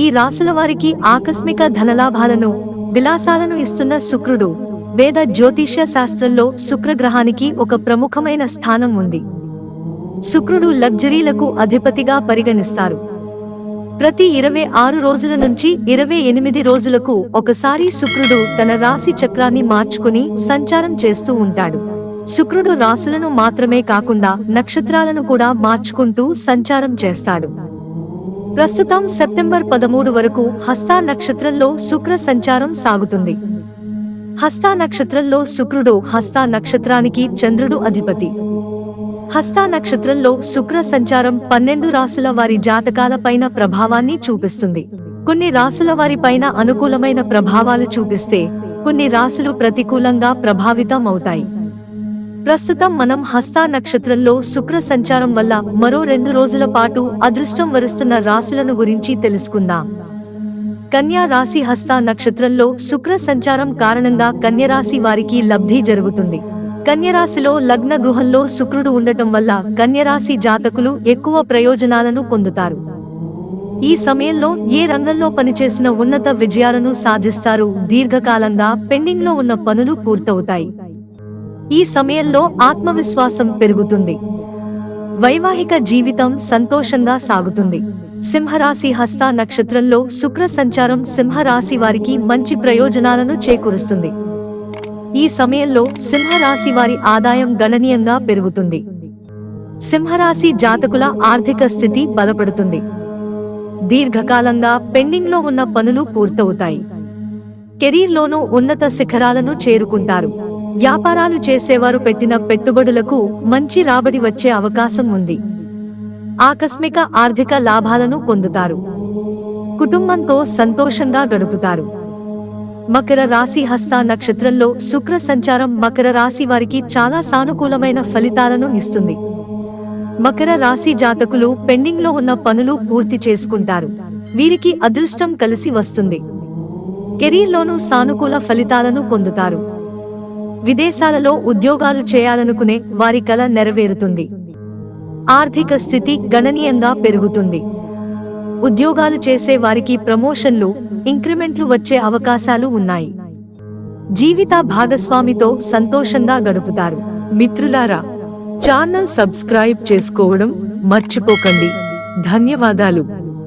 ఈ రాసుల వారికి ఆకస్మిక ధనలాభాలను, విలాసాలను ఇస్తున్న శుక్రుడు. వేద జ్యోతిష్య శాస్త్రంలో శుక్రగ్రహానికి ఒక ప్రముఖమైన స్థానం ఉంది. శుక్రుడు లగ్జరీలకు అధిపతిగా పరిగణిస్తారు. ప్రతి 26 రోజుల నుంచి 28 రోజులకు ఒకసారి శుక్రుడు తన రాశి చక్రాన్ని మార్చుకుని సంచారం చేస్తూ ఉంటాడు. శుక్రుడు రాశులను మాత్రమే కాకుండా నక్షత్రాలను కూడా మార్చుకుంటూ సంచారం చేస్తాడు. ప్రస్తుతం సెప్టెంబర్ 13 వరకు హస్తా నక్షత్రంలో శుక్ర సంచారం సాగుతుంది. హస్తా నక్షత్రంలో శుక్రుడు హస్తా నక్షత్రానికి చంద్రుడు అధిపతి. హస్తా నక్షత్రంలో శుక్ర సంచారం 12 రాశుల వారి జాతకాల పైన ప్రభావాన్ని చూపిస్తుంది. కొన్ని రాశుల వారి పైన అనుకూలమైన ప్రభావాలు చూపిస్తే కొన్ని రాశులు ప్రతికూలంగా ప్రభావితం అవుతాయి. ప్రస్తుతం మనం హస్తా నక్షత్రంలో శుక్ర సంచారం వల్ల మరో 2 రోజుల పాటు అదృష్టం వరిస్తున్న రాశులను గురించి తెలుసుకుందాం. కన్యా రాశి హస్తా నక్షత్రంలో శుక్ర సంచారం కారణంగా కన్యరాశి వారికి లబ్ధి జరుగుతుంది. కన్యరాశిలో లగ్న గృహంలో శుక్రుడు ఉండటం వల్ల కన్యరాశి జాతకులు ఎక్కువ ప్రయోజనాలను పొందుతారు. ఈ సమయంలో ఏ రంగంలో పనిచేసిన ఉన్నత విజయాలను సాధిస్తారు. దీర్ఘకాలంగా పెండింగ్ లో ఉన్న పనులు పూర్తవుతాయి. ఈ సమయంలో ఆత్మవిశ్వాసం పెరుగుతుంది. వైవాహిక జీవితం సంతోషంగా సాగుతుంది. సింహరాశి హస్తా నక్షత్రంలో శుక్ర సంచారం సింహరాశి వారికి మంచి ప్రయోజనాలను చేకూరుస్తుంది. ఈ సమయంలో సింహరాశి వారి ఆదాయం గణనీయంగా పెరుగుతుంది. సింహరాశి జాతకుల ఆర్థిక స్థితి బలపడుతుంది. దీర్ఘకాలంగా పెండింగ్ లో ఉన్న పనులు పూర్తవుతాయి. కెరీర్లోనూ ఉన్నత శిఖరాలను చేరుకుంటారు. వ్యాపారాలు చేసేవారు పెట్టిన పెట్టుబడులకు మంచి రాబడి వచ్చే అవకాశం ఉంది. ఆకస్మిక ఆర్థిక లాభాలను పొందుతారు. కుటుంబంతో సంతోషంగా గడుపుతారు. మకర రాశి హస్తా నక్షత్రంలో శుక్ర సంచారం మకర రాశి వారికి చాలా సానుకూలమైన ఫలితాలను ఇస్తుంది. మకర రాశి జాతకులు పెండింగ్ లో ఉన్న పనులు పూర్తి చేసుకుంటారు. వీరికి అదృష్టం కలిసి వస్తుంది. కెరీర్లోనూ సానుకూల ఫలితాలను పొందుతారు. విదేశాలలో ఉద్యోగాలు చేయాలనుకునే వారి కల నెరవేరుతుంది. ఆర్థిక స్థితి గణనీయంగా పెరుగుతుంది. ఉద్యోగాలు చేసే వారికి ప్రమోషన్లు, ఇంక్రిమెంట్లు వచ్చే అవకాశాలు ఉన్నాయి. జీవిత భాగస్వామితో సంతోషంగా గడుపుతారు. మిత్రులారా, ఛానల్ సబ్స్క్రైబ్ చేసుకోవడం మర్చిపోకండి. ధన్యవాదాలు.